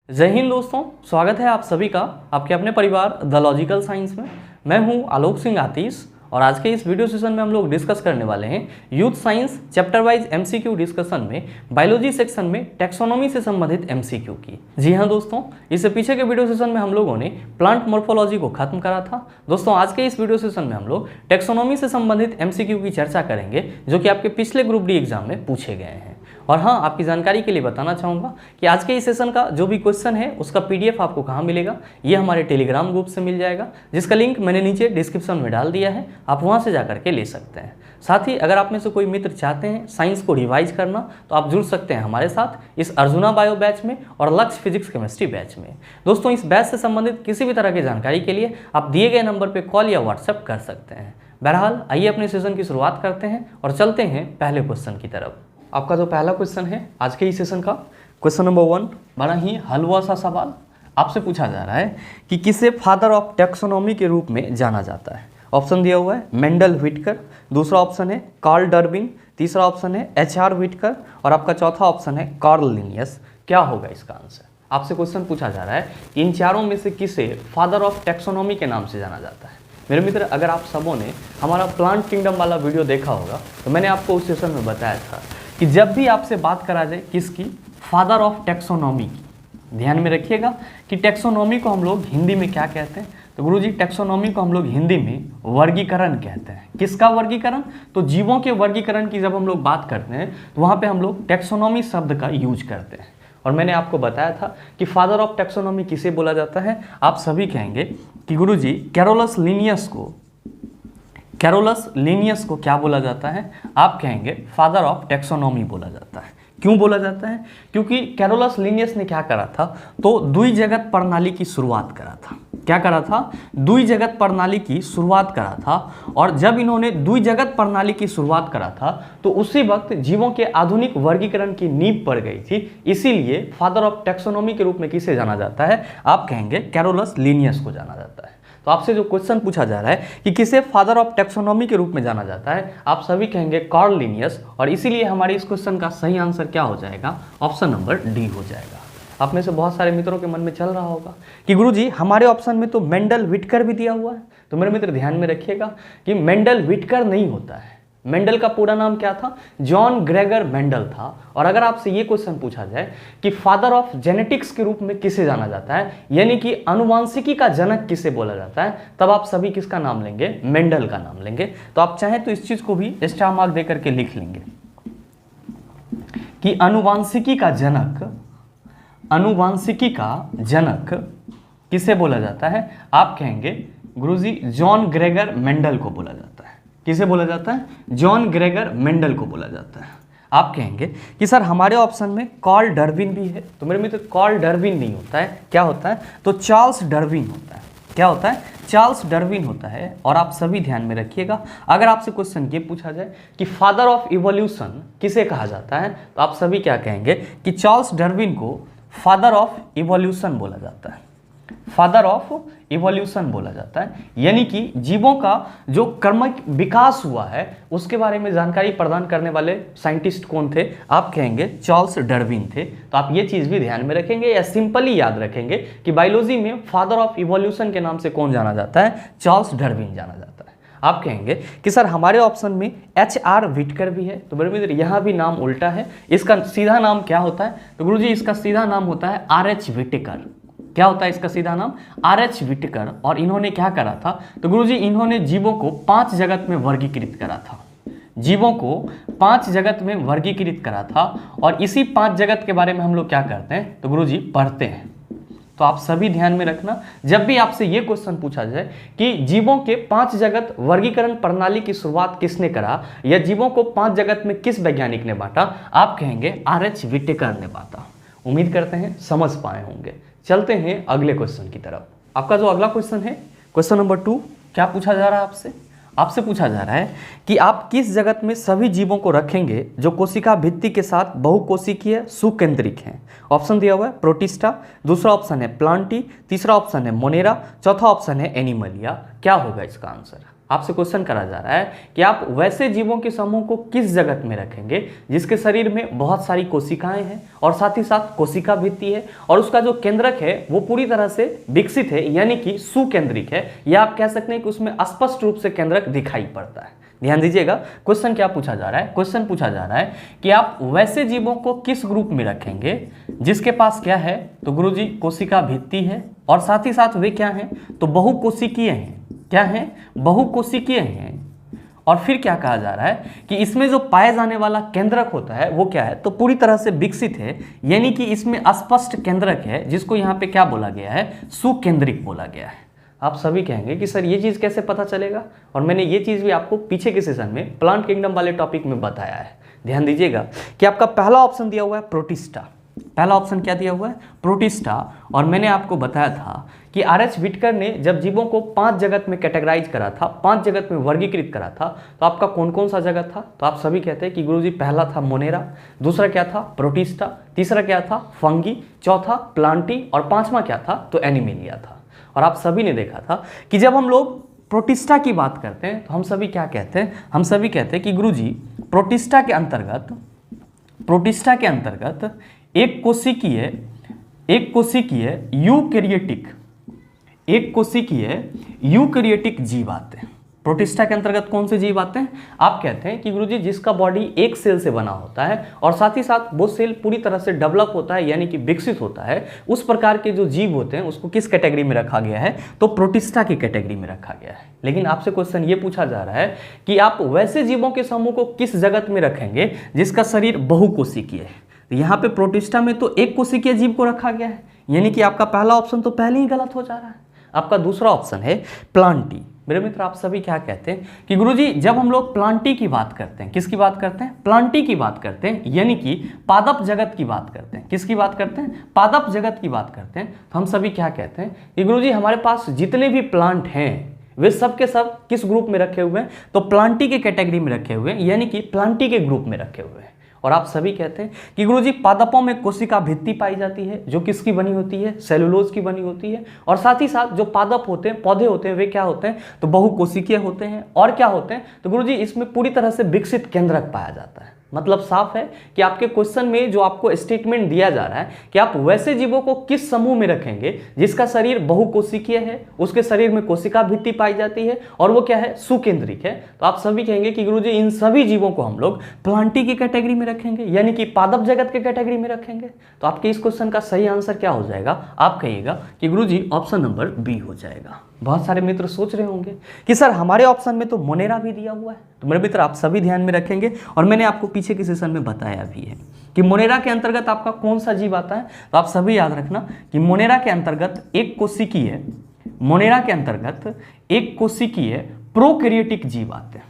जय हिंद दोस्तों, स्वागत है आप सभी का आपके अपने परिवार द लॉजिकल साइंस में। मैं हूं आलोक सिंह आतिश और आज के इस वीडियो सेशन में हम लोग डिस्कस करने वाले हैं youth science chapter wise MCQ discussion में बायोलॉजी सेक्शन में टैक्सोनॉमी से संबंधित एमसीक्यू की। जी हां दोस्तों, इससे पीछे के वीडियो सेशन में हम लोगों ने प्लांट मॉर्फोलॉजी को खत्म करा था। दोस्तों आज के इस वीडियो सेशन में हम लोग टैक्सोनॉमी से संबंधित एमसीक्यू की चर्चा करेंगे जो कि आपके पिछले ग्रुप डी एग्जाम में पूछे गए हैं। और हाँ, आपकी जानकारी के लिए बताना चाहूँगा कि आज के इस सेशन का जो भी क्वेश्चन है उसका पीडीएफ आपको कहाँ मिलेगा, ये हमारे टेलीग्राम ग्रुप से मिल जाएगा, जिसका लिंक मैंने नीचे डिस्क्रिप्शन में डाल दिया है। आप वहाँ से जाकर के ले सकते हैं। साथ ही अगर आप में से कोई मित्र चाहते हैं साइंस को रिवाइज करना तो आप जुड़ सकते हैं हमारे साथ इस अर्जुना बायो बैच में और लक्ष्य फिजिक्स केमिस्ट्री बैच में। दोस्तों इस बैच से संबंधित किसी भी तरह की जानकारी के लिए आप दिए गए नंबर पर कॉल या व्हाट्सएप कर सकते हैं। बहरहाल आइए अपने सेशन की शुरुआत करते हैं और चलते हैं पहले क्वेश्चन की तरफ। आपका जो पहला क्वेश्चन है आज के इस सेशन का, क्वेश्चन नंबर 1, बड़ा ही हलवा सा सवाल आपसे पूछा जा रहा है कि किसे फादर ऑफ टैक्सोनॉमी के रूप में जाना जाता है। ऑप्शन दिया हुआ है मेंडल व्हिटकर, दूसरा ऑप्शन है कार्ल डार्विन, तीसरा ऑप्शन है एच.आर. व्हिटकर और आपका चौथा ऑप्शन है कार्ल लिनियस। क्या होगा इसका आंसर? आपसे क्वेश्चन पूछा जा रहा है कि इन चारों में से किसे फादर ऑफ टैक्सोनॉमी के नाम से जाना जाता है। मेरे मित्र, अगर आप सबों ने हमारा प्लांट किंगडम वाला वीडियो देखा होगा तो मैंने आपको उस सेशन में बताया था कि जब भी आपसे बात करा जाए किसकी, फादर ऑफ टैक्सोनॉमी की, ध्यान में रखिएगा कि टैक्सोनॉमी को हम लोग हिंदी में क्या कहते हैं। तो गुरुजी टैक्सोनॉमी को हम लोग हिंदी में वर्गीकरण कहते हैं। किसका वर्गीकरण? तो जीवों के वर्गीकरण की जब हम लोग बात करते हैं तो वहाँ पे हम लोग टैक्सोनॉमी शब्द का यूज करते हैं। और मैंने आपको बताया था कि फादर ऑफ टैक्सोनॉमी किसे बोला जाता है। आप सभी कहेंगे कि गुरुजी कैरोलस लिनियस को क्या बोला जाता है? आप कहेंगे फादर ऑफ टैक्सोनॉमी बोला जाता है। क्यों बोला जाता है? क्योंकि कैरोलस लिनियस ने क्या करा था, तो द्विजगत प्रणाली की शुरुआत करा था। क्या करा था? द्विजगत प्रणाली की शुरुआत करा था। और जब इन्होंने द्विजगत प्रणाली की शुरुआत करा था तो उसी वक्त जीवों के आधुनिक वर्गीकरण की नींव पड़ गई थी। इसीलिए फादर ऑफ टैक्सोनॉमी के रूप में किसे जाना जाता है? आप कहेंगे कैरोलस लिनियस को जाना जाता है। तो आपसे जो क्वेश्चन पूछा जा रहा है कि किसे फादर ऑफ टैक्सोनॉमी के रूप में जाना जाता है, आप सभी कहेंगे कार्ल लिनियस। और इसीलिए हमारे इस क्वेश्चन का सही आंसर क्या हो जाएगा? ऑप्शन नंबर डी हो जाएगा। आप में से बहुत सारे मित्रों के मन में चल रहा होगा कि गुरुजी हमारे ऑप्शन में तो मेंडल व्हिटकर भी दिया हुआ है। तो मेरे मित्र ध्यान में रखिएगा कि मेंडल व्हिटकर नहीं होता है। मेंडल का पूरा नाम क्या था? जॉन ग्रेगर मेंडल था। और अगर आपसे ये क्वेश्चन पूछा जाए कि फादर ऑफ जेनेटिक्स के रूप में किसे जाना जाता है, यानी कि अनुवांशिकी का जनक किसे बोला जाता है, तब आप सभी किसका नाम लेंगे? मेंडल का नाम लेंगे। तो आप चाहें तो इस चीज को भी स्टार मार्क दे करके लिख लेंगे कि अनुवांशिकी का जनक किसे बोला जाता है? आप कहेंगे गुरुजी जॉन ग्रेगर मेंडल को बोला जाता है। किसे बोला जाता है? जॉन ग्रेगर मेंडल को बोला जाता है। आप कहेंगे कि सर हमारे ऑप्शन में कार्ल डार्विन भी है। तो मेरे मित्र कार्ल डार्विन नहीं होता है। क्या होता है? तो चार्ल्स डार्विन होता है। क्या होता है? चार्ल्स डार्विन होता है। और आप सभी ध्यान में रखिएगा, अगर आपसे क्वेश्चन ये पूछा जाए कि फादर ऑफ इवोल्यूशन किसे कहा जाता है, तो आप सभी क्या कहेंगे कि चार्ल्स डार्विन को फादर ऑफ इवोल्यूशन बोला जाता है। फादर ऑफ इवोल्यूशन बोला जाता है, यानी कि जीवों का जो क्रमिक विकास हुआ है उसके बारे में जानकारी प्रदान करने वाले साइंटिस्ट कौन थे? आप कहेंगे चार्ल्स डार्विन थे। तो आप ये चीज भी ध्यान में रखेंगे या सिंपली याद रखेंगे कि बायोलॉजी में फादर ऑफ इवोल्यूशन के नाम से कौन जाना जाता है? चार्ल्स डार्विन जाना जाता है। आप कहेंगे कि सर हमारे ऑप्शन में एच.आर. व्हिटकर भी है। तो मेरे मित्र यहाँ भी नाम उल्टा है। इसका सीधा नाम क्या होता है? तो गुरुजी इसका सीधा नाम होता है आर.एच. व्हिटकर। क्या होता है इसका सीधा नाम? आर.एच. व्हिटकर। और इन्होंने क्या करा था? तो गुरुजी इन्होंने जीवों को 5 जगत में वर्गीकृत करा था। जीवों को 5 जगत में वर्गीकृत करा था। और इसी 5 जगत के बारे में हम लोग क्या करते हैं? तो गुरुजी पढ़ते हैं। तो आप सभी ध्यान में रखना, जब भी आपसे ये क्वेश्चन पूछा जाए कि जीवों के 5 जगत वर्गीकरण प्रणाली की शुरुआत किसने करा या जीवों को 5 जगत में किस वैज्ञानिक ने बांटा, आप कहेंगे आर.एच. व्हिटकर ने बांटा। उम्मीद करते हैं समझ पाए होंगे। चलते हैं अगले क्वेश्चन की तरफ। आपका जो अगला क्वेश्चन है, क्वेश्चन नंबर 2, क्या पूछा जा रहा है आपसे? आपसे पूछा जा रहा है कि आप किस जगत में सभी जीवों को रखेंगे जो कोशिका भित्ति के साथ बहुकोशिकीय सुकेंद्रिक हैं। ऑप्शन दिया हुआ है प्रोटिस्टा, दूसरा ऑप्शन है प्लांटी, तीसरा ऑप्शन है मोनेरा, चौथा ऑप्शन है एनिमलिया। क्या होगा इसका आंसर? आपसे क्वेश्चन करा जा रहा है कि आप वैसे जीवों के समूह को किस जगत में रखेंगे जिसके शरीर में बहुत सारी कोशिकाएं हैं और साथ ही साथ कोशिका भित्ति है और उसका जो केंद्रक है वो पूरी तरह से विकसित है यानी कि सुकेंद्रिक है, या आप कह सकते हैं कि उसमें स्पष्ट रूप से केंद्रक दिखाई पड़ता है। ध्यान दीजिएगा, क्वेश्चन क्या पूछा जा रहा है। क्वेश्चन पूछा जा रहा है कि आप वैसे जीवों को किस ग्रुप में रखेंगे जिसके पास क्या है, तो गुरुजी कोशिका भित्ति है और साथ ही साथ वे क्या हैं, तो बहुकोशिकीय हैं। क्या है, बहुकोशिकीय हैं। और फिर क्या कहा जा रहा है कि इसमें जो पाए जाने वाला केंद्रक होता है वो क्या है, तो पूरी तरह से विकसित है, यानी कि इसमें स्पष्ट केंद्रक है जिसको यहाँ पे क्या बोला गया है, सुकेंद्रिक बोला गया है। आप सभी कहेंगे कि सर ये चीज़ कैसे पता चलेगा, और मैंने ये चीज़ भी आपको पीछे के सेशन में प्लांट किंगडम वाले टॉपिक में बताया है। ध्यान दीजिएगा कि आपका पहला ऑप्शन दिया हुआ है प्रोटिस्टा। पहला ऑप्शन क्या दिया हुआ है, प्रोटिस्टा। और मैंने आपको बताया था कि आर.एच. व्हिटकर ने जब जीवों को 5 जगत में कैटेगराइज करा था, 5 जगत में वर्गीकृत करा था, तो आपका कौन कौन सा जगत था, तो आप सभी कहते हैं कि गुरुजी पहला था मोनेरा, दूसरा क्या था प्रोटिस्टा, तीसरा क्या था फंगी, चौथा प्लांटी और पांचवा क्या था, तो एनिमेलिया था। और आप सभी ने देखा था कि जब हम लोग प्रोटिस्टा की बात करते हैं तो हम सभी क्या कहते हैं, हम सभी कहते हैं कि गुरुजी प्रोटिस्टा के अंतर्गत एक यूकैरियोटिक जीव आते हैं। प्रोटिस्टा के अंतर्गत कौन से जीव आते हैं, आप कहते हैं कि गुरुजी जिसका बॉडी एक सेल से बना होता है और साथ ही साथ वो सेल पूरी तरह से डेवलप होता है यानी कि विकसित होता है, उस प्रकार के जो जीव होते हैं उसको किस कैटेगरी में रखा गया है, तो प्रोटिस्टा की कैटेगरी में रखा गया है। लेकिन आपसे क्वेश्चन ये पूछा जा रहा है कि आप वैसे जीवों के समूह को किस जगत में रखेंगे जिसका शरीर बहुकोशिकीय है। यहाँ पे प्रोटिस्टा में तो एक कोशिकीय जीव को रखा गया है, यानी कि आपका पहला ऑप्शन तो पहले ही गलत हो जा रहा है। आपका दूसरा ऑप्शन है प्लांटी। मेरे मित्र आप सभी क्या कहते हैं कि गुरुजी जब हम लोग प्लांटी की बात करते हैं, किसकी बात करते हैं, प्लांटी की बात करते हैं, यानी कि पादप जगत की बात करते हैं। किसकी बात करते हैं, पादप जगत की बात करते हैं। तो हम सभी क्या कहते हैं कि गुरुजी हमारे पास जितने भी प्लांट हैं वे सब के सब किस ग्रुप में रखे हुए हैं, तो प्लांटी के कैटेगरी में रखे हुए हैं, यानी कि प्लांटी के ग्रुप में रखे हुए हैं। और आप सभी कहते हैं कि गुरुजी पादपों में कोशिका भित्ति पाई जाती है जो किसकी बनी होती है, सेलुलोज की बनी होती है। और साथ ही साथ जो पादप होते हैं, पौधे होते हैं, वे क्या होते हैं, तो बहुकोशिकीय होते हैं। और क्या होते हैं, तो गुरुजी इसमें पूरी तरह से विकसित केंद्रक पाया जाता है। मतलब साफ है कि आपके क्वेश्चन में जो आपको स्टेटमेंट दिया जा रहा है कि आप वैसे जीवों को किस समूह में रखेंगे जिसका शरीर बहुकोशिकीय है, उसके शरीर में कोशिका भित्ति पाई जाती है और वो क्या है, सुकेंद्रिक है। तो आप सभी कहेंगे कि गुरुजी इन सभी जीवों को हम लोग प्लांटी की कैटेगरी में रखेंगे, यानी कि पादप जगत के कैटेगरी में रखेंगे। तो आपके इस क्वेश्चन का सही आंसर क्या हो जाएगा, आप कहिएगा कि गुरुजी ऑप्शन नंबर बी हो जाएगा। बहुत सारे मित्र सोच रहे होंगे कि सर हमारे ऑप्शन में तो मोनेरा भी दिया हुआ है। तो मेरे मित्र आप सभी ध्यान में रखेंगे और मैंने आपको पीछे के सेशन में बताया भी है कि मोनेरा के अंतर्गत आपका कौन सा जीव आता है। तो आप सभी याद रखना कि मोनेरा के अंतर्गत एक कोशिकीय प्रोकैरियोटिक जीव आते हैं।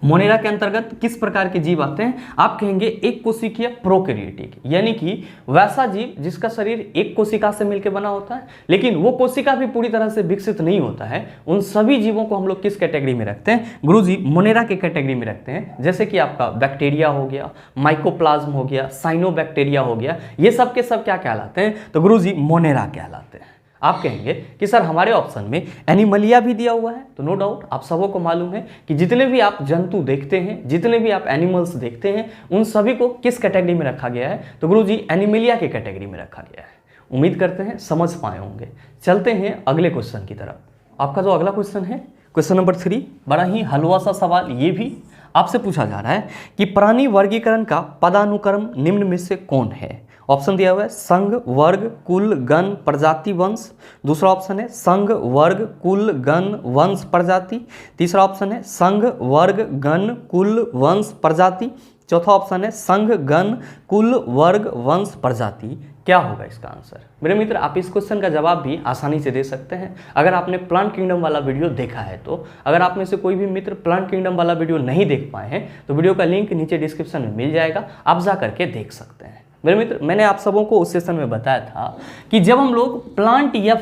मोनेरा के अंतर्गत किस प्रकार के जीव आते हैं, आप कहेंगे एक कोशिकीय प्रोकैरियोटिक, यानी कि वैसा जीव जिसका शरीर एक कोशिका से मिलकर बना होता है लेकिन वो कोशिका भी पूरी तरह से विकसित नहीं होता है। उन सभी जीवों को हम लोग किस कैटेगरी में रखते हैं, गुरुजी मोनेरा के कैटेगरी में रखते हैं। जैसे कि आपका बैक्टीरिया हो गया, माइकोप्लाज्म हो गया, साइनोबैक्टीरिया हो गया, ये सब के सब क्या कहलाते हैं, तो गुरुजी मोनेरा कहलाते हैं। आप कहेंगे कि सर हमारे ऑप्शन में एनिमलिया भी दिया हुआ है। तो नो डाउट आप सबों को मालूम है कि जितने भी आप जंतु देखते हैं, जितने भी आप एनिमल्स देखते हैं, उन सभी को किस कैटेगरी में रखा गया है, तो गुरुजी एनिमलिया के कैटेगरी में रखा गया है। उम्मीद करते हैं समझ पाए होंगे। चलते हैं अगले क्वेश्चन की तरफ। आपका जो अगला क्वेश्चन है, क्वेश्चन नंबर 3, बड़ा ही हलवा सा सवाल ये भी आपसे पूछा जा रहा है कि प्राणी वर्गीकरण का पदानुक्रम निम्न में से कौन है। ऑप्शन दिया हुआ है संघ, वर्ग, कुल, गण, प्रजाति, वंश। दूसरा ऑप्शन है संघ, वर्ग, कुल, गण, वंश, प्रजाति। तीसरा ऑप्शन है संघ, वर्ग, गण, कुल, वंश, प्रजाति। चौथा ऑप्शन है संघ, गण, कुल, वर्ग, वंश, प्रजाति। क्या होगा इसका आंसर। मेरे मित्र आप इस क्वेश्चन का जवाब भी आसानी से दे सकते हैं अगर आपने प्लांट किंगडम वाला वीडियो देखा है तो। अगर आप में से कोई भी मित्र प्लांट किंगडम वाला वीडियो नहीं देख पाए हैं तो वीडियो का लिंक नीचे डिस्क्रिप्शन में मिल जाएगा, आप जा करके देख सकते हैं। मेरे मित्र मैंने आप सबों को उस सेशन में बताया था कि जब हम लोग प्लांट या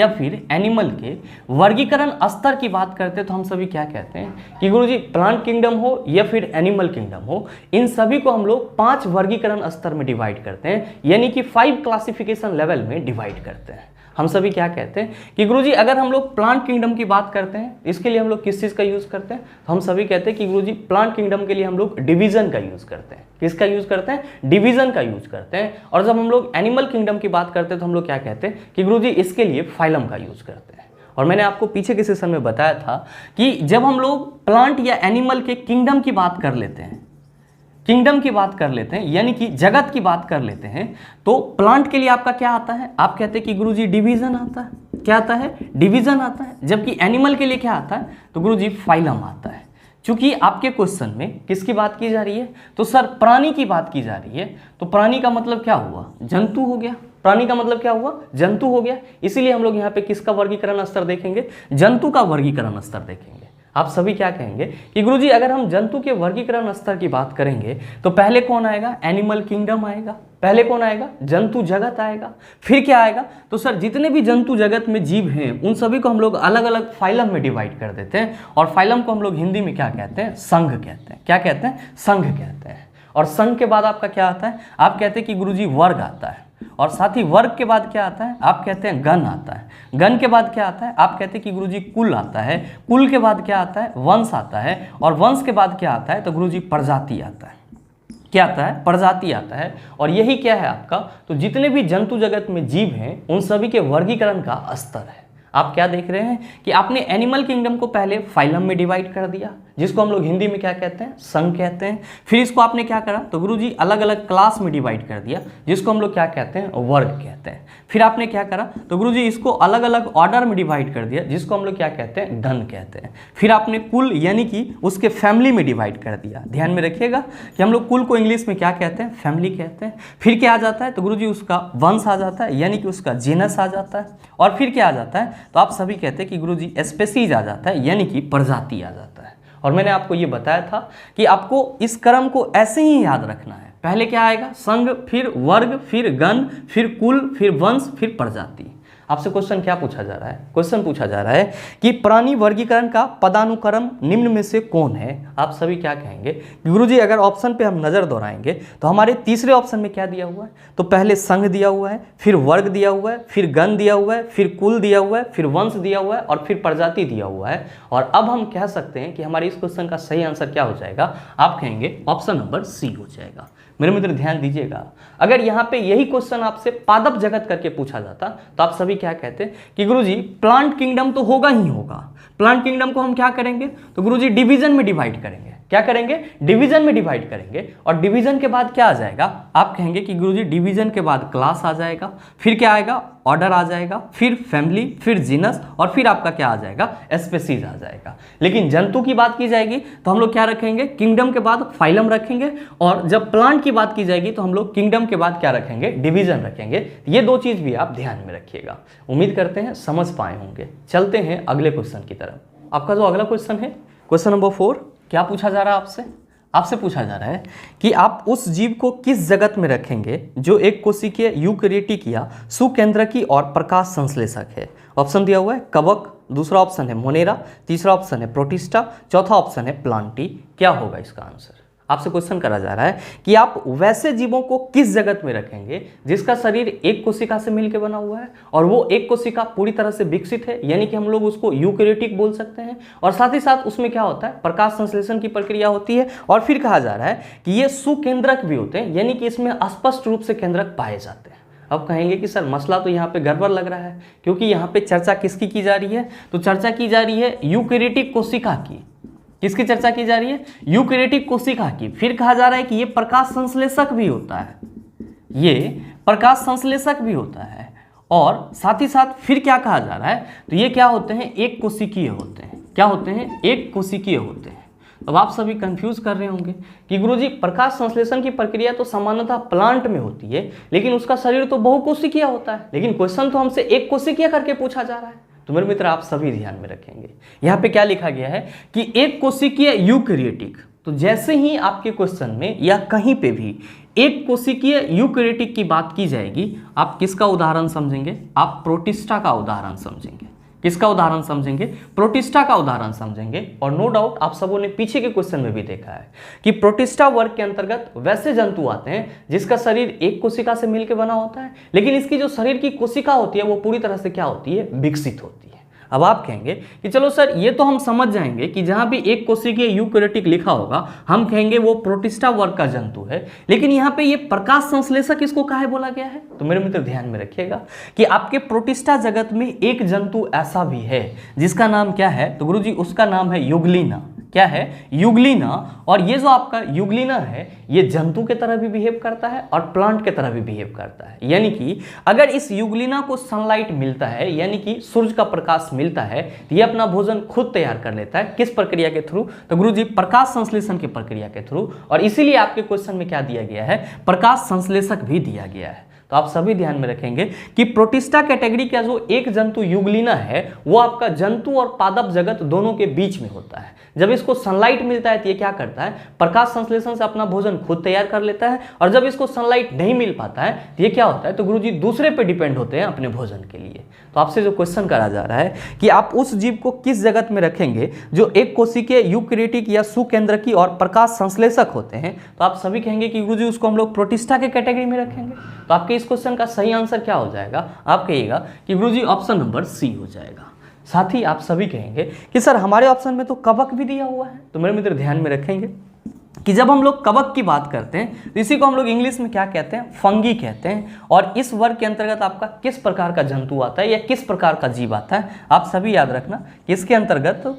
फिर एनिमल के वर्गीकरण स्तर की बात करते हैं तो हम सभी क्या कहते हैं कि गुरुजी प्लांट किंगडम हो या फिर एनिमल किंगडम हो, इन सभी को हम लोग 5 वर्गीकरण स्तर में डिवाइड करते हैं, यानी कि 5 क्लासिफिकेशन लेवल में डिवाइड करते हैं। हम सभी क्या कहते हैं कि गुरुजी अगर हम लोग प्लांट किंगडम की बात करते हैं, इसके लिए हम लोग किस चीज़ का यूज़ करते हैं? तो हम सभी कहते हैं कि गुरुजी प्लांट किंगडम के लिए हम लोग डिवीजन का यूज़ करते हैं। किसका यूज़ करते हैं? डिवीजन का यूज़ करते हैं। और जब हम लोग एनिमल किंगडम की बात करते हैं तो हम लोग क्या कहते हैं कि गुरुजी इसके लिए फाइलम का यूज़ करते हैं। और मैंने आपको पीछे के सेशन में बताया था कि जब हम लोग प्लांट या एनिमल के किंगडम की बात कर लेते हैं, किंगडम की बात कर लेते हैं यानी कि जगत की बात कर लेते हैं, तो प्लांट के लिए आपका क्या आता है? आप कहते हैं कि गुरुजी डिवीजन आता है। क्या आता है? डिवीजन आता है। जबकि एनिमल के लिए क्या आता है? तो गुरुजी फाइलम आता है। चूंकि आपके क्वेश्चन में किसकी बात की जा रही है? तो सर प्राणी की बात की जा रही है। तो प्राणी का मतलब क्या हुआ? जंतु हो गया। प्राणी का मतलब क्या हुआ? जंतु हो गया। इसीलिए हम लोग यहाँ पे किसका वर्गीकरण स्तर देखेंगे? जंतु का वर्गीकरण स्तर देखेंगे। आप सभी क्या कहेंगे कि गुरुजी अगर हम जंतु के वर्गीकरण स्तर की बात करेंगे तो पहले कौन आएगा? एनिमल किंगडम आएगा। पहले कौन आएगा? जंतु जगत आएगा। फिर क्या आएगा? तो सर जितने भी जंतु जगत में जीव हैं उन सभी को हम लोग अलग अलग फाइलम में डिवाइड कर देते हैं। और फाइलम को हम लोग हिंदी में क्या कहते हैं? संघ कहते हैं। क्या कहते हैं? संघ कहते हैं। और संघ के बाद आपका क्या आता है? आप कहते हैं कि गुरुजी वर्ग आता है। और साथ ही वर्ग के बाद क्या आता है? आप कहते हैं गण आता है। गण के बाद क्या आता है? आप कहते हैं कि गुरुजी कुल आता है। कुल के बाद क्या आता है? वंश आता है। और वंश के बाद क्या आता है? तो गुरुजी प्रजाति आता है। क्या आता है? प्रजाति आता है। और यही क्या है आपका? तो जितने भी जंतु जगत में जीव हैं उन सभी के वर्गीकरण का स्तर है। आप क्या देख रहे हैं कि आपने एनिमल किंगडम को पहले फाइलम में डिवाइड कर दिया, जिसको हम लोग हिंदी में क्या कहते हैं? संघ कहते हैं। फिर इसको आपने क्या करा? तो गुरुजी अलग अलग क्लास में डिवाइड कर दिया, जिसको हम लोग क्या कहते हैं? वर्ग कहते हैं। फिर आपने क्या करा? तो गुरुजी इसको अलग अलग ऑर्डर में डिवाइड कर दिया, जिसको हम लोग क्या कहते हैं? गण कहते हैं। फिर आपने कुल यानी कि उसके फैमिली में डिवाइड कर दिया। ध्यान में रखिएगा कि हम लोग कुल को इंग्लिश में क्या कहते हैं? फैमिली कहते हैं। फिर क्या आ जाता है? तो गुरुजी उसका वंश आ जाता है यानी कि उसका जीनस आ जाता है। और फिर क्या आ जाता है? तो आप सभी कहते हैं कि गुरुजी स्पेसीज आ जाता है यानी कि प्रजाति आ जाता है। और मैंने आपको ये बताया था कि आपको इस क्रम को ऐसे ही याद रखना है। पहले क्या आएगा? संघ, फिर वर्ग, फिर गण, फिर कुल, फिर वंश, फिर प्रजाति। आपसे क्वेश्चन क्या पूछा जा रहा है? क्वेश्चन पूछा जा रहा है कि प्राणी वर्गीकरण का पदानुक्रम निम्न में से कौन है? आप सभी क्या कहेंगे? गुरुजी अगर ऑप्शन पे हम नजर दौड़ाएंगे तो हमारे तीसरे ऑप्शन में क्या दिया हुआ है? तो पहले संघ दिया हुआ है, फिर वर्ग दिया हुआ है, फिर गण दिया हुआ है, फिर कुल दिया हुआ है, फिर वंश दिया हुआ है और फिर प्रजाति दिया हुआ है। और अब हम कह सकते हैं कि हमारे इस क्वेश्चन का सही आंसर क्या हो जाएगा? आप कहेंगे ऑप्शन नंबर सी हो जाएगा। मेरे मित्र ध्यान दीजिएगा, अगर यहाँ पे यही क्वेश्चन आपसे पादप जगत करके पूछा जाता तो आप सभी क्या कहते कि गुरुजी प्लांट किंगडम तो होगा ही होगा। प्लांट किंगडम को हम क्या करेंगे? तो गुरुजी डिवीजन में डिवाइड करेंगे। क्या करेंगे? डिवीजन में डिवाइड करेंगे। और डिवीजन के बाद क्या आ जाएगा? आप कहेंगे कि गुरुजी डिवीजन के बाद क्लास आ जाएगा, फिर क्या आएगा? ऑर्डर आ जाएगा, फिर फैमिली, फिर जीनस और फिर आपका क्या आ जाएगा? स्पेसीज आ जाएगा। लेकिन जंतु की बात की जाएगी तो हम लोग क्या रखेंगे? किंगडम के बाद फाइलम रखेंगे। और जब प्लांट की बात की जाएगी तो हम लोग किंगडम के बाद क्या रखेंगे? डिवीजन रखेंगे। ये दो चीज भी आप ध्यान में रखिएगा। उम्मीद करते हैं समझ पाए होंगे। चलते हैं अगले क्वेश्चन की तरफ। आपका जो अगला क्वेश्चन है, क्वेश्चन नंबर 4, क्या पूछा जा रहा है आपसे? आपसे पूछा जा रहा है कि आप उस जीव को किस जगत में रखेंगे जो एक कोशिकीय यूकेरियोटिक या सुकेंद्रकी और प्रकाश संश्लेषक है? ऑप्शन दिया हुआ है कवक, दूसरा ऑप्शन है मोनेरा, तीसरा ऑप्शन है प्रोटिस्टा, चौथा ऑप्शन है प्लांटी। क्या होगा इसका आंसर? आपसे क्वेश्चन करा जा रहा है कि आप वैसे जीवों को किस जगत में रखेंगे जिसका शरीर एक कोशिका से मिलकर बना हुआ है और वो एक कोशिका पूरी तरह से विकसित है, यानी कि हम लोग उसको यूकेरियोटिक बोल सकते हैं। और साथ ही साथ उसमें क्या होता है? प्रकाश संश्लेषण की प्रक्रिया होती है। और फिर कहा जा रहा है कि ये सुकेंद्रक भी होते हैं, यानी कि इसमें स्पष्ट रूप से केंद्रक पाए जाते हैं। अब कहेंगे कि सर मसला तो यहाँ पे गड़बड़ लग रहा है, क्योंकि यहाँ पे चर्चा किसकी की जा रही है? तो चर्चा की जा रही है यूकेरियोटिक कोशिका की। किसकी चर्चा की जा रही है? यूकेरियोटिक कोशिका की। फिर कहा जा रहा है कि ये प्रकाश संश्लेषक भी होता है, ये प्रकाश संश्लेषक भी होता है। और साथ ही साथ फिर क्या कहा जा रहा है? तो ये क्या होते हैं? एक कोशिकीय होते हैं। क्या होते हैं? एक कोशिकीय होते हैं। अब आप सभी कंफ्यूज कर रहे होंगे कि गुरुजी प्रकाश संश्लेषण की प्रक्रिया तो सामान्यतः प्लांट में होती है, लेकिन उसका शरीर तो बहुकोशिकीय होता है। लेकिन क्वेश्चन तो हमसे एक कोशिकीय करके पूछा जा रहा है। तो मेरे मित्र आप सभी ध्यान में रखेंगे, यहाँ पे क्या लिखा गया है कि एक कोशिकीय यूकेरियोटिक। तो जैसे ही आपके क्वेश्चन में या कहीं पे भी एक कोशिकीय यूकेरियोटिक की बात की जाएगी, आप किसका उदाहरण समझेंगे? आप प्रोटिस्टा का उदाहरण समझेंगे। किसका उदाहरण समझेंगे? प्रोटिस्टा का उदाहरण समझेंगे। और नो डाउट आप सबों ने पीछे के क्वेश्चन में भी देखा है कि प्रोटिस्टा वर्ग के अंतर्गत वैसे जंतु आते हैं जिसका शरीर एक कोशिका से मिलकर बना होता है, लेकिन इसकी जो शरीर की कोशिका होती है वो पूरी तरह से क्या होती है? विकसित होती है। अब आप कहेंगे कि चलो सर ये तो हम समझ जाएंगे कि जहां भी एक कोशिकीय यूकैरियोटिक लिखा होगा हम कहेंगे वो प्रोटिस्टा वर्ग का जंतु है, लेकिन यहाँ पे ये प्रकाश संश्लेषक इसको काहे बोला गया है? तो मेरे मित्र ध्यान में रखिएगा कि आपके प्रोटिस्टा जगत में एक जंतु ऐसा भी है जिसका नाम क्या है? तो गुरुजी उसका नाम है यूग्लिना। क्या है? यूग्लिना। और ये जो आपका यूग्लिना है ये जंतु के तरह भी बिहेव करता है और प्लांट के तरह भी बिहेव करता है। यानी कि अगर इस यूग्लिना को सनलाइट मिलता है, यानी कि सूर्य का प्रकाश मिलता है, तो ये अपना भोजन खुद तैयार कर लेता है। किस प्रक्रिया के थ्रू? तो गुरुजी प्रकाश संश्लेषण की प्रक्रिया के थ्रू। और इसीलिए आपके क्वेश्चन में क्या दिया गया है? प्रकाश संश्लेषक भी दिया गया है। तो आप सभी ध्यान में रखेंगे कि प्रोटिस्टा कैटेगरी का जो एक जंतु यूग्लिना है वो आपका जंतु और पादप जगत दोनों के बीच में होता है। जब इसको सनलाइट मिलता है तो ये क्या करता है? प्रकाश संश्लेषण से अपना भोजन खुद तैयार कर लेता है। और जब इसको सनलाइट नहीं मिल पाता है तो ये क्या होता है? तो गुरुजी दूसरे पे डिपेंड होते हैं अपने भोजन के लिए। तो आपसे जो क्वेश्चन करा जा रहा है कि आप उस जीव को किस जगत में रखेंगे जो एक कोशिकीय यूकैरियोटिक या सुकेंद्रकी और प्रकाश संश्लेषक होते हैं, तो आप सभी कहेंगे कि गुरुजी उसको हम लोग प्रोटिस्टा के कैटेगरी में रखेंगे। तो आपके इस क्वेश्चन का सही आंसर क्या हो जाएगा? आप कहिएगा कि गुरुजी ऑप्शन नंबर सी हो जाएगा। साथ ही आप सभी कहेंगे कि सर हमारे ऑप्शन में तो कवक भी दिया हुआ है। तो मेरे मित्र ध्यान में रखेंगे कि जब हम लोग कवक की बात करते हैं तो इसी को हम लोग इंग्लिश में क्या कहते हैं? फंगी कहते हैं। और इस वर्ग के अंतर्गत आपका किस प्रकार का जंतु आता है या किस प्रकार का जीव आता है? आप सभी याद रखना कि इसके अंतर्गत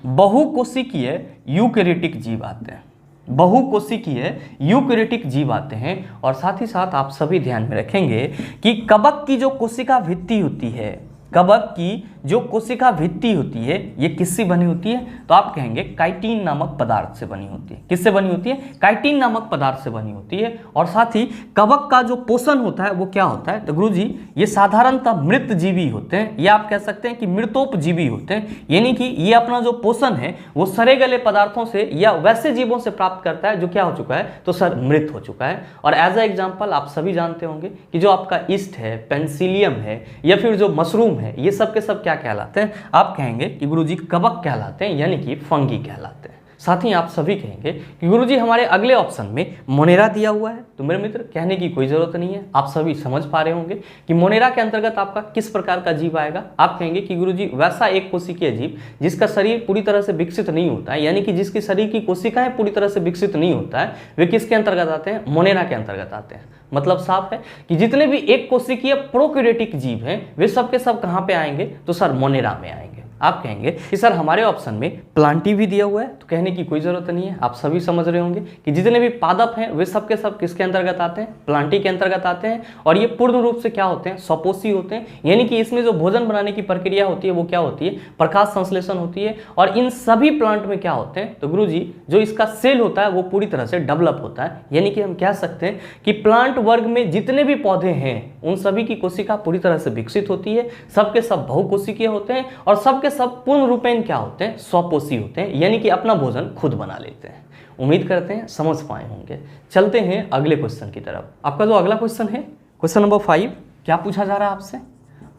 बहुकोशिकीय यूकैरियोटिक जीव आते हैं। बहुकोशिकीय यूकैरियोटिक जीव आते हैं। और साथ ही साथ आप सभी ध्यान में रखेंगे कि कवक की जो कोशिका भित्ति होती है, कवक की जो कोशिका भित्ति होती है ये किससे बनी होती है? तो आप कहेंगे काइटिन नामक पदार्थ से बनी होती है। किससे बनी होती है? काइटिन नामक पदार्थ से बनी होती है। और साथ ही कवक का जो पोषण होता है वो क्या होता है? तो गुरुजी ये साधारणतः मृत जीवी होते हैं, या आप कह सकते हैं कि मृतोपजीवी होते हैं। यानी कि ये अपना जो पोषण है वो सड़े गले पदार्थों से या वैसे जीवों से प्राप्त करता है जो क्या हो चुका है? तो सर मृत हो चुका है। और एज अ एग्जाम्पल आप सभी जानते होंगे कि जो आपका ईस्ट है, पेंसिलियम है, या फिर जो मशरूम है, ये सब के सब क्या कहलाते हैं? आप कहेंगे कि गुरुजी कवक कहलाते हैं, यानी कि फंगी कहलाते हैं। साथ ही आप सभी कहेंगे कि गुरुजी हमारे अगले ऑप्शन में मोनेरा दिया हुआ है। तो मेरे मित्र कहने की कोई जरूरत नहीं है, आप सभी समझ पा रहे होंगे कि मोनेरा के अंतर्गत आपका किस प्रकार का जीव आएगा। आप कहेंगे कि गुरुजी वैसा एक कोशिकीय जीव जिसका शरीर पूरी तरह से विकसित नहीं होता है, यानी कि जिसकी शरीर की कोशिकाएं पूरी तरह से विकसित नहीं होता है, वे किसके अंतर्गत आते हैं? मोनेरा के अंतर्गत आते हैं। मतलब साफ है कि जितने भी एक कोशिकीय प्रोकैरियोटिक जीव हैं वे सब के सब कहां पे आएंगे? तो सर मोनेरा में आएंगे। आप कहेंगे कि सर हमारे ऑप्शन में प्लांटी भी दिया हुआ है। तो कहने की कोई जरूरत नहीं है, आप सभी समझ रहे होंगे कि जितने भी पादप हैं वे सब के सब किसके अंतर्गत आते हैं? प्लांटी के अंतर्गत आते हैं। और ये पूर्ण रूप से क्या होते हैं? स्वपोषी होते हैं। यानी कि इसमें जो भोजन बनाने की प्रक्रिया होती है वो क्या होती है? प्रकाश संश्लेषण होती है। और इन सभी प्लांट में क्या होते हैं? तो गुरुजी जो इसका सेल होता है वो पूरी तरह से डेवलप होता है। यानी कि हम कह सकते हैं कि प्लांट वर्ग में जितने भी पौधे हैं उन सभी की कोशिका पूरी तरह से विकसित होती है। सबके सब बहुकोशिकीय होते हैं और सबके सब पूर्ण रूपेण क्या होते हैं? स्वपोषी होते हैं, यानी कि अपना भोजन खुद बना लेते हैं। उम्मीद करते हैं समझ पाए होंगे। चलते हैं अगले क्वेश्चन की तरफ। आपका जो अगला क्वेश्चन है, क्वेश्चन नंबर 5, क्या पूछा जा रहा है आपसे?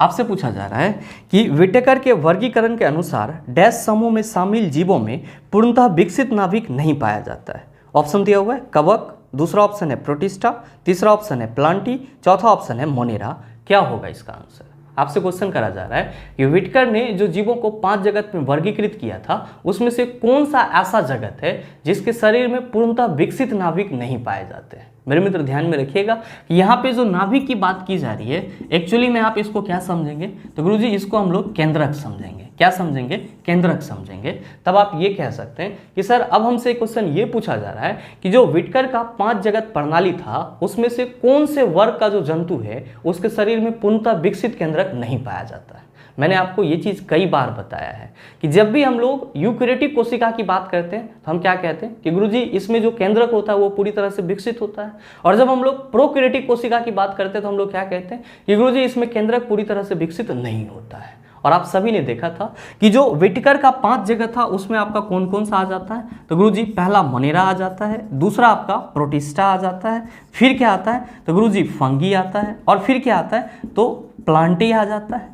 आपसे पूछा जा रहा है कि विटेकर के वर्गीकरण के अनुसार डैश समूह में शामिल जीवों में पूर्णतः विकसित नाभिक नहीं पाया जाता है। ऑप्शन दिया हुआ है कवक, दूसरा ऑप्शन है प्रोटिस्टा, तीसरा ऑप्शन है प्लांटी, चौथा ऑप्शन है मोनेरा। क्या होगा इसका आंसर? आपसे क्वेश्चन करा जा रहा है कि विटेकर ने जो जीवों को 5 जगत में वर्गीकृत किया था उसमें से कौन सा ऐसा जगत है जिसके शरीर में पूर्णतः विकसित नाभिक नहीं पाए जाते हैं। मेरे मित्र ध्यान में रखिएगा कि यहाँ पे जो नाभिक की बात की जा रही है एक्चुअली में आप इसको क्या समझेंगे? तो गुरुजी इसको हम लोग केंद्रक समझेंगे। क्या समझेंगे? केंद्रक समझेंगे। तब आप ये कह सकते हैं कि सर अब हमसे क्वेश्चन ये पूछा जा रहा है कि जो विटेकर का 5 जगत प्रणाली था उसमें से कौन से वर्ग का जो जंतु है उसके शरीर में पूर्णतः विकसित केंद्रक नहीं पाया जाता है। मैंने आपको ये चीज़ कई बार बताया है कि जब भी हम लोग यूकैरियोटिक कोशिका की बात करते हैं तो हम क्या कहते हैं कि गुरुजी इसमें जो केंद्रक होता है वो पूरी तरह से विकसित होता है। और जब हम लोग प्रोकैरियोटिक कोशिका की बात करते हैं तो हम लोग क्या कहते हैं कि गुरुजी इसमें केंद्रक पूरी तरह से विकसित नहीं होता है। और आप सभी ने देखा था कि जो व्हिटेकर का 5 जगत था उसमें आपका कौन कौन सा आ जाता है। तो गुरुजी पहला मोनेरा आ जाता है, दूसरा आपका प्रोटिस्टा आ जाता है, फिर क्या आता है तो गुरुजी फंगी आता है, और फिर क्या आता है तो प्लांटी आ जाता है,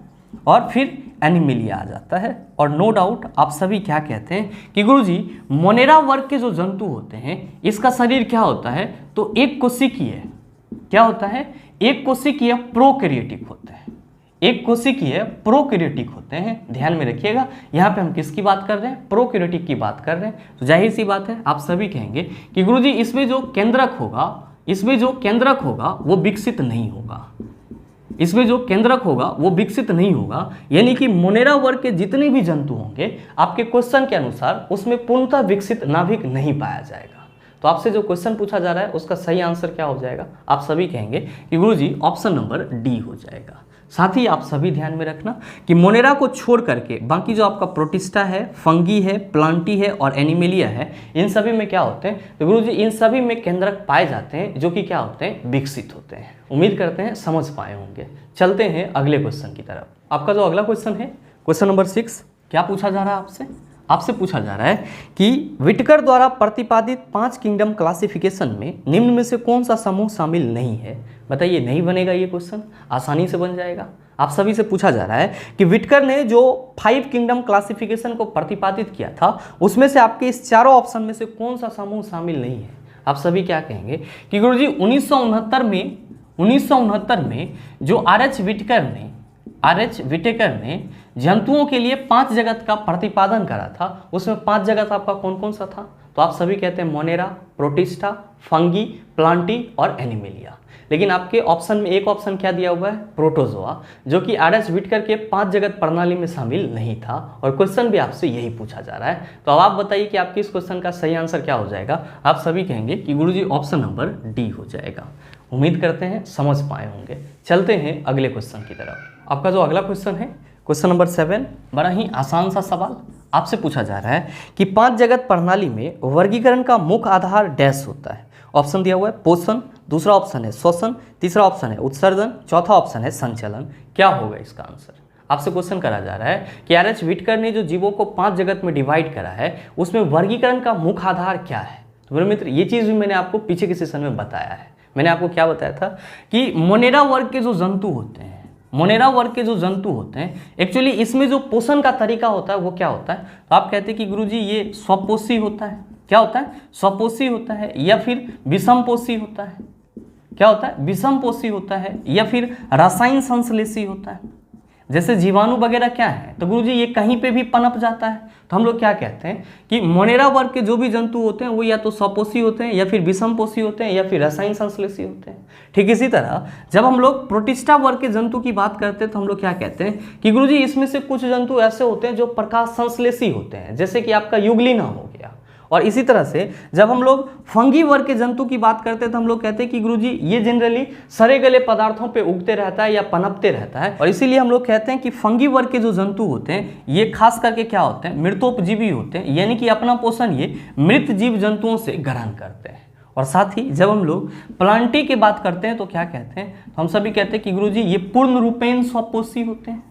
और फिर एनिमिलिया आ जाता है। और नो डाउट आप सभी क्या कहते हैं कि गुरुजी मोनेरा वर्ग के जो जंतु होते हैं इसका शरीर क्या होता है तो एक कोशिकीय, क्या होता है एक कोशिकीय प्रोकैरियोटिक होते हैं, एक कोशिकीय प्रोकैरियोटिक होते हैं। ध्यान में रखिएगा यहाँ पे हम किसकी बात कर रहे हैं, प्रोकैरियोटिक की बात कर रहे हैं। तो जाहिर सी बात है आप सभी कहेंगे कि गुरुजी इसमें जो केंद्रक होगा, इसमें जो केंद्रक होगा वो विकसित नहीं होगा, इसमें जो केंद्रक होगा वो विकसित नहीं होगा, यानी कि मोनेरा वर्ग के जितने भी जंतु होंगे आपके क्वेश्चन के अनुसार उसमें पूर्णतः विकसित नाभिक नहीं पाया जाएगा। तो आपसे जो क्वेश्चन पूछा जा रहा है उसका सही आंसर क्या हो जाएगा, आप सभी कहेंगे कि गुरुजी ऑप्शन नंबर डी हो जाएगा। साथ ही आप सभी ध्यान में रखना कि मोनेरा को छोड़ करके बाकी जो आपका प्रोटिस्टा है, फंगी है, प्लांटी है और एनिमेलिया है, इन सभी में क्या होते हैं तो गुरुजी इन सभी में केंद्रक पाए जाते हैं जो कि क्या होते हैं विकसित होते हैं। उम्मीद करते हैं समझ पाए होंगे। चलते हैं अगले क्वेश्चन की तरफ। आपका जो अगला क्वेश्चन है क्वेश्चन नंबर 6, क्या पूछा जा रहा है आपसे, आपसे पूछा जा रहा है कि व्हिटेकर द्वारा प्रतिपादित 5 किंगडम क्लासिफिकेशन में निम्न में से कौन सा समूह शामिल नहीं है। बताइए नहीं बनेगा ये क्वेश्चन, आसानी से बन जाएगा। आप सभी से पूछा जा रहा है कि व्हिटेकर ने जो 5 किंगडम क्लासिफिकेशन को प्रतिपादित किया था उसमें से आपके इस चारों ऑप्शन में से कौन सा समूह शामिल नहीं है। आप सभी क्या कहेंगे कि गुरुजी 1969 में जो आर.एच. व्हिटेकर ने जंतुओं के लिए 5 जगत का प्रतिपादन करा था, उसमें 5 जगत आपका कौन कौन सा था तो आप सभी कहते हैं मोनेरा, प्रोटिस्टा, फंगी, प्लांटी और एनिमेलिया। लेकिन आपके ऑप्शन में एक ऑप्शन क्या दिया हुआ है प्रोटोजोआ, जो कि आर.एच. व्हिटेकर के 5 जगत प्रणाली में शामिल नहीं था, और क्वेश्चन भी आपसे यही पूछा जा रहा है। तो अब आप बताइए कि आपके इस क्वेश्चन का सही आंसर क्या हो जाएगा। आप सभी कहेंगे कि गुरुजी ऑप्शन नंबर डी हो जाएगा। उम्मीद करते हैं समझ पाए होंगे। चलते हैं अगले क्वेश्चन की तरफ। आपका जो अगला क्वेश्चन है क्वेश्चन नंबर 7, बड़ा ही आसान सा सवाल आपसे पूछा जा रहा है कि 5 जगत प्रणाली में वर्गीकरण का मुख्य आधार डैश होता है। ऑप्शन दिया हुआ है पोषण, दूसरा ऑप्शन है श्वसन, तीसरा ऑप्शन है उत्सर्जन, चौथा ऑप्शन है संचलन। क्या होगा इसका आंसर। आपसे क्वेश्चन करा जा रहा है कि आर.एच. व्हिटेकर ने जो जीवों को 5 जगत में डिवाइड करा है उसमें वर्गीकरण का मुख्य आधार क्या है। तो मेरे मित्र ये चीज़ भी मैंने आपको पीछे के सेशन में बताया है। मैंने आपको क्या बताया था कि मोनेरा वर्ग के जो जंतु होते हैं, मोनेरा वर्ग के जो जंतु होते हैं एक्चुअली इसमें जो पोषण का तरीका होता है वो क्या होता है तो आप कहते हैं कि गुरुजी ये स्वपोषी होता है। क्या होता है स्वपोषी होता है या फिर विषमपोषी होता है। क्या होता है विषमपोषी होता है या फिर रसायन संश्लेषी होता है। जैसे जीवाणु वगैरह क्या है तो गुरुजी ये कहीं पे भी पनप जाता है, तो हम लोग क्या कहते हैं कि मोनेरा वर्ग के जो भी जंतु होते हैं वो या तो स्वपोषी होते हैं या फिर विषमपोषी होते हैं या फिर रसायन संश्लेषी होते हैं। ठीक इसी तरह जब हम लोग प्रोटिस्टा वर्ग के जंतु की बात करते हैं तो हम लोग क्या कहते हैं कि गुरुजी इसमें से कुछ जंतु ऐसे होते हैं जो प्रकाश संश्लेषी होते हैं, जैसे कि आपका युग्लिना हो गया। और इसी तरह से जब हम लोग फंगी वर्ग के जंतु की बात करते हैं तो हम लोग कहते हैं कि गुरुजी ये जनरली सड़े गले पदार्थों पे उगते रहता है या पनपते रहता है, और इसीलिए हम लोग कहते हैं कि फंगी वर्ग के जो जंतु होते हैं ये खास करके क्या होते हैं मृतोपजीवी होते हैं, यानी कि अपना पोषण ये मृत जीव जंतुओं से ग्रहण करते हैं। और साथ ही जब हम लोग प्लांटी की बात करते हैं तो क्या कहते हैं तो हम सभी कहते हैं कि गुरुजी ये पूर्ण रूपेण स्वपोषी होते हैं।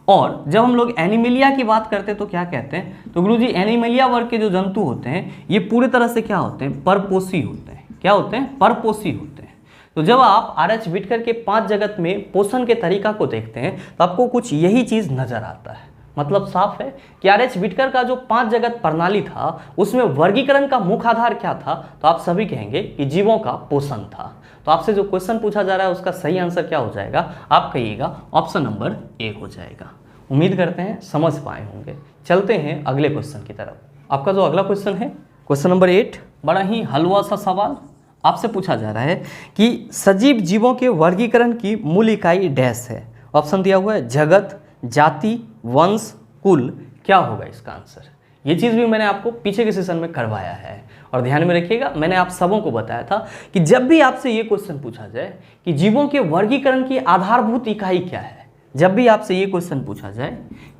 और जब हम लोग एनिमेलिया की बात करते हैं तो क्या कहते हैं तो गुरुजी एनिमेलिया वर्ग के जो जंतु होते हैं ये पूरी तरह से क्या होते हैं परपोषी होते हैं। क्या होते हैं परपोषी होते हैं। तो जब आप आर.एच. व्हिटेकर के 5 जगत में पोषण के तरीका को देखते हैं तो आपको कुछ यही चीज़ नजर आता है। मतलब साफ है कि आर.एच. व्हिटेकर का जो 5 जगत प्रणाली था उसमें वर्गीकरण का मुख्य आधार क्या था तो आप सभी कहेंगे कि जीवों का पोषण था। तो आपसे जो क्वेश्चन पूछा जा रहा है उसका सही आंसर क्या हो जाएगा, आप कहिएगा ऑप्शन नंबर ए हो जाएगा। उम्मीद करते हैं समझ पाए होंगे। चलते हैं अगले क्वेश्चन की तरफ। आपका जो अगला क्वेश्चन है क्वेश्चन नंबर 8, बड़ा ही हलवा सा सवाल आपसे पूछा जा रहा है कि सजीव जीवों के वर्गीकरण की मूल इकाई डैश है। ऑप्शन दिया हुआ है जगत, जाति, वंश, कुल। क्या होगा इसका आंसर। ये चीज़ भी मैंने आपको पीछे के सेशन में करवाया है, और ध्यान में रखिएगा मैंने आप सबों को बताया था कि जब भी आपसे ये क्वेश्चन पूछा जाए कि जीवों के वर्गीकरण की आधारभूत इकाई क्या है, जब भी आपसे ये क्वेश्चन पूछा जाए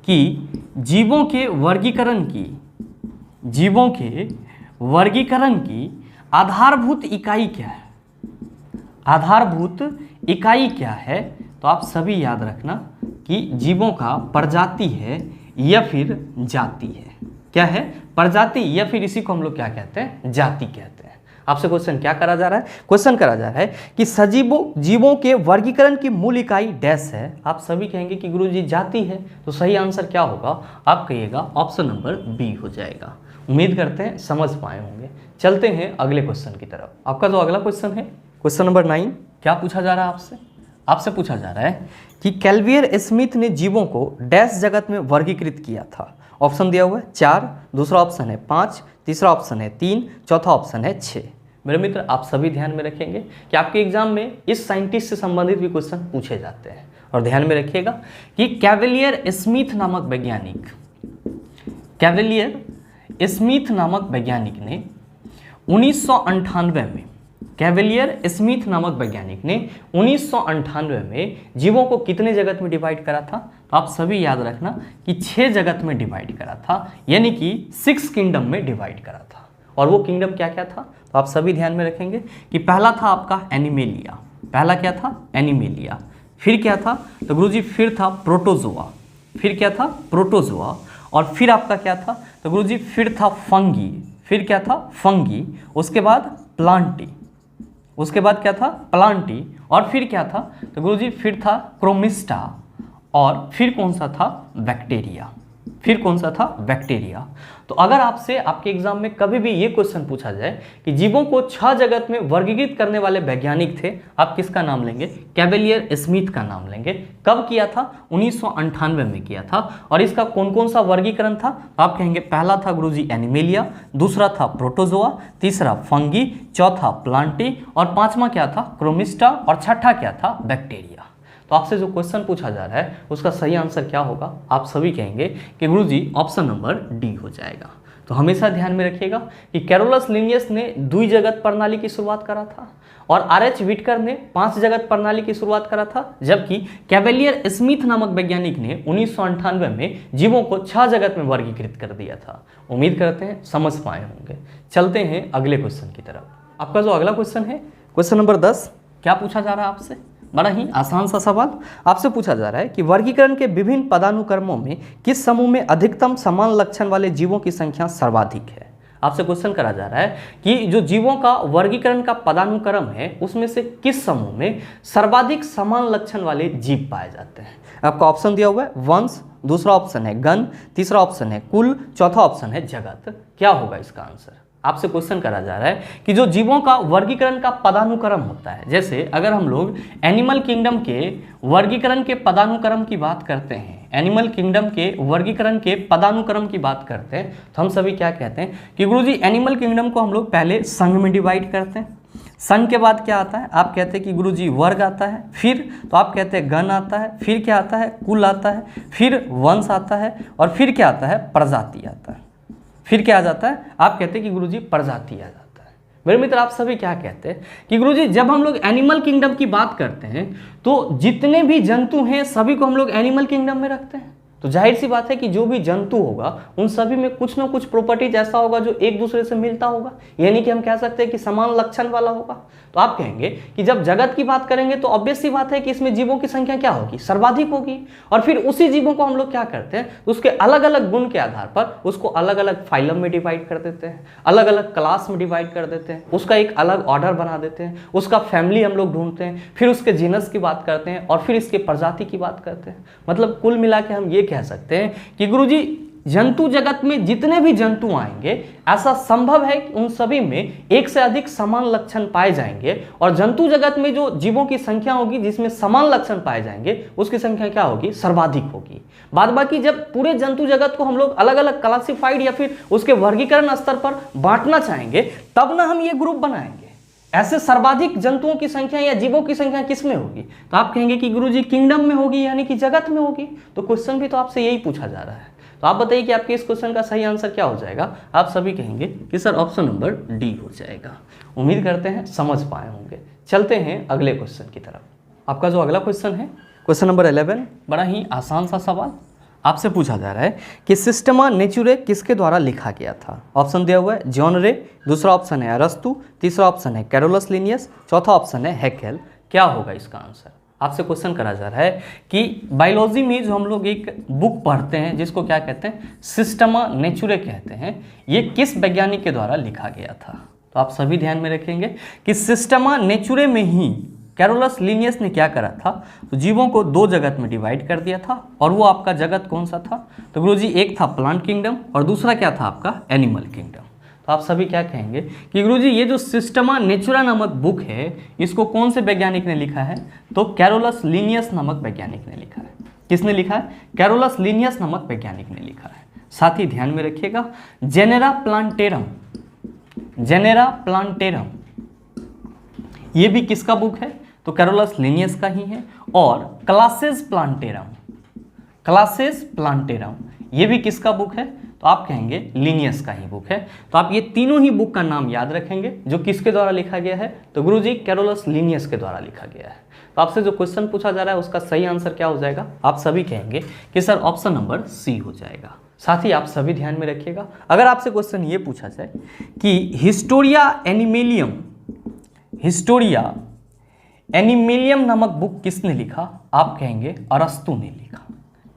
कि जीवों के वर्गीकरण की आधारभूत इकाई क्या है, आधारभूत इकाई क्या है, तो आप सभी याद रखना कि जीवों का प्रजाति है या फिर जाति है। क्या है? प्रजाति, या फिर इसी को हम लोग क्या कहते हैं? जाति कहते हैं। आपसे क्वेश्चन क्या करा जा रहा है? क्वेश्चन करा जा रहा है कि सजीवों जीवों के वर्गीकरण की मूल इकाई डैश है। आप सभी कहेंगे कि गुरुजी जाति है, तो सही आंसर क्या होगा? आप कहिएगा ऑप्शन नंबर बी हो जाएगा। उम्मीद करते हैं समझ पाए होंगे। चलते हैं अगले क्वेश्चन की तरफ। आपका जो अगला क्वेश्चन है, क्वेश्चन नंबर 9, क्या पूछा जा रहा है आपसे? आपसे पूछा जा रहा है कि कैल्वियर स्मिथ ने जीवों को डैश जगत में वर्गीकृत किया था। ऑप्शन दिया हुआ है 4, दूसरा ऑप्शन है 5, तीसरा ऑप्शन है 3, चौथा ऑप्शन है 6। मेरे मित्र, आप सभी ध्यान में रखेंगे कि आपके एग्जाम में इस साइंटिस्ट से संबंधित भी क्वेश्चन पूछे जाते हैं। और ध्यान में रखिएगा कि कैल्वियर स्मिथ नामक वैज्ञानिक ने 1998 में जीवों को कितने जगत में डिवाइड करा था? तो आप सभी याद रखना कि 6 जगत में डिवाइड करा था, यानी कि 6 किंगडम में डिवाइड करा था। और वो किंगडम क्या क्या था? तो आप सभी ध्यान में रखेंगे कि पहला था आपका एनिमेलिया। पहला क्या था? एनिमेलिया। फिर क्या था? तो गुरुजी फिर था प्रोटोजोआ। फिर क्या था? प्रोटोजोआ। और फिर आपका क्या था? तो गुरुजी फिर था फंगी। फिर क्या था? फंगी। उसके बाद प्लांटी। उसके बाद क्या था? प्लांटी। और फिर क्या था? तो गुरुजी फिर था क्रोमिस्टा। और फिर कौन सा था? बैक्टीरिया। फिर कौन सा था? बैक्टीरिया। तो अगर आपसे आपके एग्जाम में कभी भी ये क्वेश्चन पूछा जाए कि जीवों को 6 जगत में वर्गीकृत करने वाले वैज्ञानिक थे, आप किसका नाम लेंगे? कैल्वियर स्मिथ का नाम लेंगे। कब किया था? 1998 में किया था। और इसका कौन कौन सा वर्गीकरण था? आप कहेंगे पहला था गुरुजी एनिमेलिया, दूसरा था प्रोटोजोआ, तीसरा फंगी, चौथा प्लांटी, और 5वां क्या था? क्रोमिस्टा, और 6ठा क्या था? बैक्टीरिया। तो आपसे जो क्वेश्चन पूछा जा रहा है उसका सही आंसर क्या होगा? आप सभी कहेंगे कि गुरुजी ऑप्शन नंबर डी हो जाएगा। तो हमेशा ध्यान में रखिएगा कि कैरोलस लिनियस ने द्वि जगत प्रणाली की शुरुआत करा था, और आर.एच. व्हिटकर ने 5 जगत प्रणाली की शुरुआत करा था, जबकि कैल्वियर स्मिथ नामक वैज्ञानिक ने 1998 में जीवों को 6 जगत में वर्गीकृत कर दिया था। उम्मीद करते हैं समझ पाए होंगे। चलते हैं अगले क्वेश्चन की तरफ। आपका जो अगला क्वेश्चन है, क्वेश्चन नंबर 10, क्या पूछा जा रहा है आपसे? बड़ा ही आसान सा सवाल आपसे पूछा जा रहा है कि वर्गीकरण के विभिन्न पदानुक्रमों में किस समूह में अधिकतम समान लक्षण वाले जीवों की संख्या सर्वाधिक है? आपसे क्वेश्चन करा जा रहा है कि जो जीवों का वर्गीकरण का पदानुक्रम है उसमें से किस समूह में सर्वाधिक समान लक्षण वाले जीव पाए जाते हैं। आपका ऑप्शन दिया हुआ है वंश, दूसरा ऑप्शन है गण, तीसरा ऑप्शन है कुल, चौथा ऑप्शन है जगत। क्या होगा इसका आंसर? आपसे क्वेश्चन करा जा रहा है कि जो जीवों का वर्गीकरण का पदानुक्रम होता है, जैसे अगर हम लोग एनिमल किंगडम के वर्गीकरण के पदानुक्रम की बात करते हैं, एनिमल किंगडम के वर्गीकरण के पदानुक्रम की बात करते हैं, तो हम सभी क्या कहते हैं कि गुरुजी एनिमल किंगडम को हम लोग पहले संघ में डिवाइड करते हैं। संघ के बाद क्या आता है? आप कहते हैं कि गुरुजी वर्ग आता है, फिर तो आप कहते हैं गण आता है, फिर क्या आता है? कुल आता है, फिर वंश आता है, और फिर क्या आता है? प्रजाति आता है। फिर क्या आ जाता है? आप कहते हैं कि गुरुजी प्रजाति आ जाता है। मेरे मित्र, आप सभी क्या कहते हैं कि गुरुजी जब हम लोग एनिमल किंगडम की बात करते हैं तो जितने भी जंतु हैं सभी को हम लोग एनिमल किंगडम में रखते हैं। तो जाहिर सी बात है कि जो भी जंतु होगा उन सभी में कुछ ना कुछ प्रॉपर्टीज ऐसा होगा जो एक दूसरे से मिलता होगा, यानी कि हम कह सकते हैं कि समान लक्षण वाला होगा। तो आप कहेंगे कि जब जगत की बात करेंगे तो ऑब्वियस सी बात है कि इसमें जीवों की संख्या क्या होगी? सर्वाधिक होगी। और फिर उसी जीवों को हम लोग क्या करते हैं? उसके अलग अलग गुण के आधार पर उसको अलग अलग फाइलम में डिवाइड कर देते हैं, अलग अलग क्लास में डिवाइड कर देते हैं, उसका एक अलग ऑर्डर बना देते हैं, उसका फैमिली हम लोग ढूंढते हैं, फिर उसके जीनस की बात करते हैं, और फिर इसके प्रजाति की बात करते हैं। मतलब कुल मिला के हम ये कह सकते हैं कि गुरुजी जंतु जगत में जितने भी जंतु आएंगे ऐसा संभव है कि उन सभी में एक से अधिक समान लक्षण पाए जाएंगे, और जंतु जगत में जो जीवों की संख्या होगी जिसमें समान लक्षण पाए जाएंगे उसकी संख्या क्या होगी? सर्वाधिक होगी। बाद बाकी जब पूरे जंतु जगत को हम लोग अलग अलग क्लासिफाइड या फिर उसके वर्गीकरण स्तर पर बांटना चाहेंगे तब ना हम ये ग्रुप बनाएंगे। ऐसे सर्वाधिक जंतुओं की संख्या या जीवों की संख्या किस में होगी? तो आप कहेंगे कि गुरुजी किंगडम में होगी, यानी कि जगत में होगी। तो क्वेश्चन भी तो आपसे यही पूछा जा रहा है। तो आप बताइए कि आपके इस क्वेश्चन का सही आंसर क्या हो जाएगा? आप सभी कहेंगे कि सर ऑप्शन नंबर डी हो जाएगा। उम्मीद करते हैं समझ पाए होंगे। चलते हैं अगले क्वेश्चन की तरफ। आपका जो अगला क्वेश्चन है, क्वेश्चन नंबर 11, बड़ा ही आसान सा सवाल आपसे पूछा जा रहा है कि सिस्टमा नेचुरे किसके द्वारा लिखा गया था? ऑप्शन दिया हुआ है जॉन रे, दूसरा ऑप्शन है अरस्तु, तीसरा ऑप्शन है कैरोलस लिनियस, चौथा ऑप्शन है हैकेल। क्या होगा इसका आंसर? आपसे क्वेश्चन करा जा रहा है कि बायोलॉजी में जो हम लोग एक बुक पढ़ते हैं जिसको क्या कहते हैं, सिस्टमा नेचुरे कहते हैं, ये किस वैज्ञानिक के द्वारा लिखा गया था? तो आप सभी ध्यान में रखेंगे कि सिस्टमा नेचुरे में ही कैरोलस लिनियस ने क्या करा था, तो जीवों को 2 जगत में डिवाइड कर दिया था। और वो आपका जगत कौन सा था? तो गुरुजी एक था प्लांट किंगडम और दूसरा क्या था आपका, एनिमल किंगडम। तो आप सभी क्या कहेंगे कि गुरुजी ये जो सिस्टमा नेचुरा नामक बुक है इसको कौन से वैज्ञानिक ने लिखा है? तो कैरोलस लिनियस नामक वैज्ञानिक ने लिखा है। किसने लिखा है? कैरोलस लिनियस नामक वैज्ञानिक ने लिखा है। साथ ही ध्यान में रखिएगा, जेनेरा प्लांटेरम, जेनेरा प्लांटेरम ये भी किसका बुक है? तो कैरोलस लिनियस का ही है। और क्लासेस प्लांटेरम, क्लासेस प्लांटेरम ये भी किसका बुक है? तो आप कहेंगे लिनियस का ही बुक है। तो आप ये तीनों ही बुक का नाम याद रखेंगे जो किसके द्वारा लिखा गया है? तो गुरुजी कैरोलस लिनियस के द्वारा लिखा गया है। तो आपसे जो क्वेश्चन पूछा जा रहा है उसका सही आंसर क्या हो जाएगा? आप सभी कहेंगे कि सर ऑप्शन नंबर सी हो जाएगा। साथ ही आप सभी ध्यान में रखिएगा, अगर आपसे क्वेश्चन ये पूछा जाए कि हिस्टोरिया एनिमेलियम, हिस्टोरिया एनिमेलियम नामक बुक किसने लिखा? आप कहेंगे अरस्तु ने लिखा।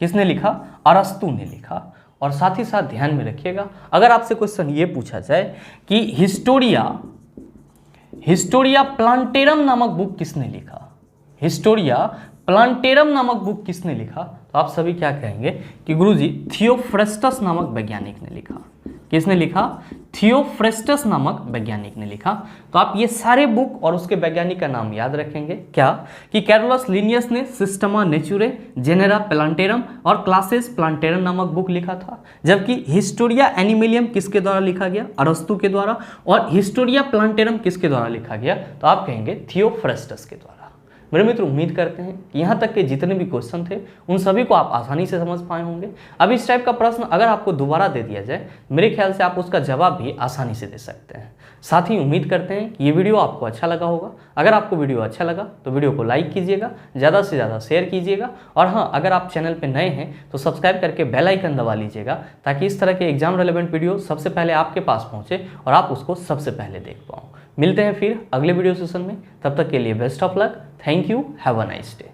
किसने लिखा? अरस्तु ने लिखा। और साथ ही साथ ध्यान में रखिएगा, अगर आपसे क्वेश्चन ये पूछा जाए कि हिस्टोरिया प्लांटेरम नामक बुक किसने लिखा? हिस्टोरिया प्लांटेरम नामक बुक किसने लिखा? तो आप सभी क्या कहेंगे कि गुरुजी थियोफ्रेस्टस नामक वैज्ञानिक ने लिखा। किसने लिखा? थियोफ्रेस्टस नामक वैज्ञानिक ने लिखा। तो आप ये सारे बुक और उसके वैज्ञानिक का नाम याद रखेंगे। क्या? कि कैरोलस लिनियस ने सिस्टमा नेचुरे, जेनेरा प्लांटेरम और क्लासेस प्लांटेरम नामक बुक लिखा था, जबकि हिस्टोरिया एनिमेलियम किसके द्वारा लिखा गया? अरस्तु के द्वारा। और हिस्टोरिया प्लांटेरम किसके द्वारा लिखा गया? तो आप कहेंगे थियोफ्रेस्टस के द्वारा। मेरे मित्र उम्मीद करते हैं कि यहाँ तक के जितने भी क्वेश्चन थे उन सभी को आप आसानी से समझ पाए होंगे। अब इस टाइप का प्रश्न अगर आपको दोबारा दे दिया जाए, मेरे ख्याल से आप उसका जवाब भी आसानी से दे सकते हैं। साथ ही उम्मीद करते हैं कि ये वीडियो आपको अच्छा लगा होगा। अगर आपको वीडियो अच्छा लगा तो वीडियो को लाइक कीजिएगा, ज़्यादा से ज़्यादा शेयर कीजिएगा। और हाँ, अगर आप चैनल पर नए हैं तो सब्सक्राइब करके बेल आइकन दबा लीजिएगा, ताकि इस तरह के एग्जाम रेलेवेंट वीडियो सबसे पहले आपके पास पहुँचे और आप उसको सबसे पहले देख पाओ। मिलते हैं फिर अगले वीडियो सेशन में, तब तक के लिए best of luck. Thank you, have a nice day.